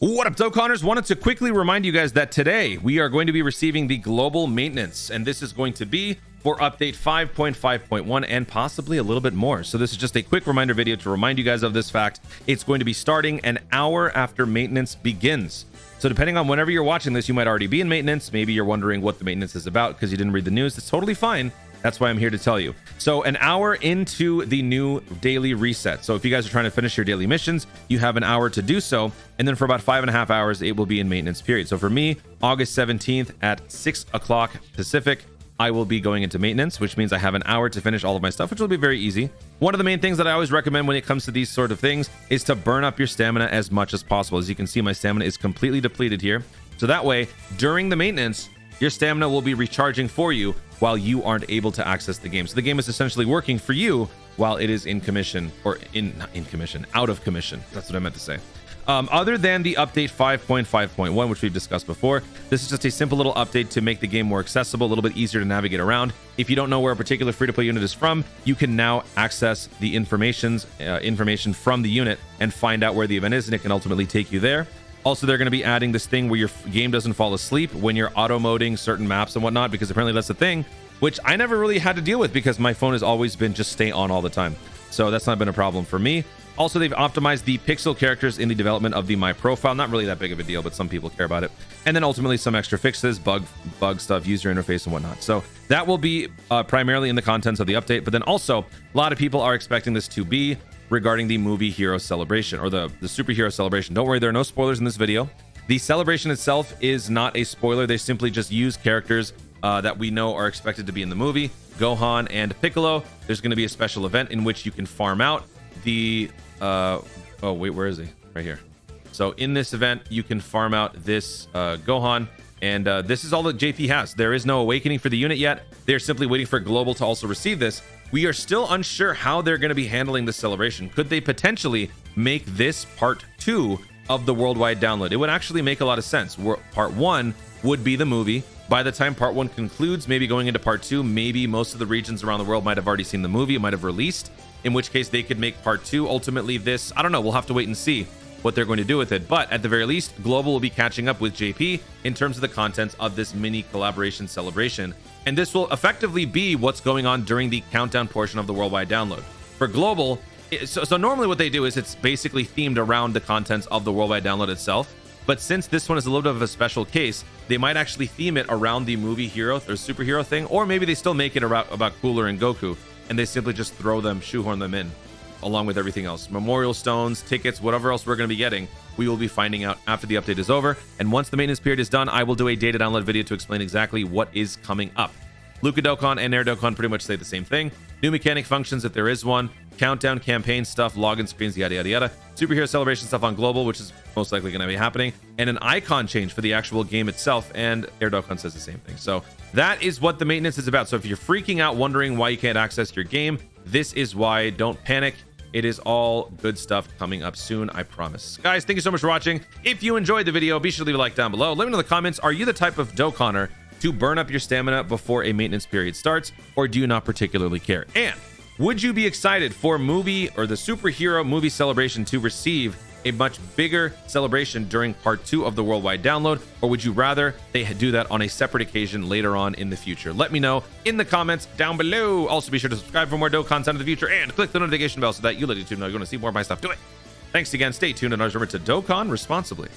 What up, Dokkanners? Wanted to quickly remind you guys that today we are going to be receiving the global maintenance, and this is going to be for update 5.5.1 and possibly a little bit more. So this is just a quick reminder video to remind you guys of this fact. It's going to be starting an hour after maintenance begins. So depending on whenever you're watching this, you might already be in maintenance. Maybe you're wondering what the maintenance is about because you didn't read the news. That's totally fine. That's why I'm here to tell you. So an hour into the new daily reset. So if you guys are trying to finish your daily missions, you have an hour to do so. And then for about 5.5 hours, it will be in maintenance period. So for me, August 17th at 6 o'clock Pacific, I will be going into maintenance, which means I have an hour to finish all of my stuff, which will be very easy. One of the main things that I always recommend when it comes to these sort of things is to burn up your stamina as much as possible. As you can see, my stamina is completely depleted here. So that way, during the maintenance, your stamina will be recharging for you while you aren't able to access the game. So the game is essentially working for you while it is in commission, or not in commission, out of commission. That's what I meant to say. Other than the update 5.5.1, which we've discussed before, this is just a simple little update to make the game more accessible, a little bit easier to navigate around. If you don't know where a particular free-to-play unit is from, you can now access the information from the unit and find out where the event is, and it can ultimately take you there. Also, they're going to be adding this thing where your game doesn't fall asleep when you're auto-moding certain maps and whatnot, because apparently that's the thing, which I never really had to deal with because my phone has always been just stay on all the time. So that's not been a problem for me. Also, they've optimized the pixel characters in the development of the My Profile. Not really that big of a deal, but some people care about it. And then ultimately some extra fixes, bug stuff, user interface and whatnot. So that will be primarily in the contents of the update. But then also, a lot of people are expecting this to be regarding the movie hero celebration, or the superhero celebration. Don't worry, there are no spoilers in this video. The celebration itself is not a spoiler. They simply just use characters that we know are expected to be in the movie. Gohan and Piccolo. There's going to be a special event in which you can farm out the oh wait, where is he? Right here. So in this event, you can farm out this Gohan, and this is all that JP has. There is no awakening for the unit yet. They're simply waiting for Global to also receive this. We are still unsure how they're going to be handling this celebration. Could they potentially make this part 2 of the worldwide download? It would actually make a lot of sense. Part 1 would be the movie. By the time part 1 concludes, maybe going into part 2, maybe most of the regions around the world might have already seen the movie. It might have released, in which case they could make part 2. Ultimately, this, I don't know, we'll have to wait and see what they're going to do with it. But at the very least, Global will be catching up with JP in terms of the contents of this mini collaboration celebration. And this will effectively be what's going on during the countdown portion of the worldwide download. For Global, so normally what they do is it's basically themed around the contents of the worldwide download itself. But since this one is a little bit of a special case, they might actually theme it around the movie hero or superhero thing, or maybe they still make it about Cooler and Goku, and they simply just shoehorn them in along with everything else. Memorial stones, tickets, whatever else we're going to be getting, we will be finding out after the update is over. And once the maintenance period is done, I will do a data download video to explain exactly what is coming up. Luca Dokkan and Air Dokkan pretty much say the same thing. New mechanic functions, if there is one. Countdown, campaign stuff, login screens, yada, yada, yada. Superhero celebration stuff on Global, which is most likely going to be happening. And an icon change for the actual game itself. And Air Dokkan says the same thing. So that is what the maintenance is about. So if you're freaking out, wondering why you can't access your game, this is why. Don't panic. It is all good stuff coming up soon, I promise. Guys, thank you so much for watching. If you enjoyed the video, be sure to leave a like down below. Let me know in the comments, are you the type of Dokkanner to burn up your stamina before a maintenance period starts, or do you not particularly care? And would you be excited for movie or the superhero movie celebration to receive a much bigger celebration during part 2 of the worldwide download, or would you rather they do that on a separate occasion later on in the future? Let me know in the comments down below. Also, be sure to subscribe for more Dokkan content in the future and click the notification bell so that you let YouTube know you're going to see more of my stuff. Do it. Thanks again. Stay tuned, and always remember to Dokkan responsibly.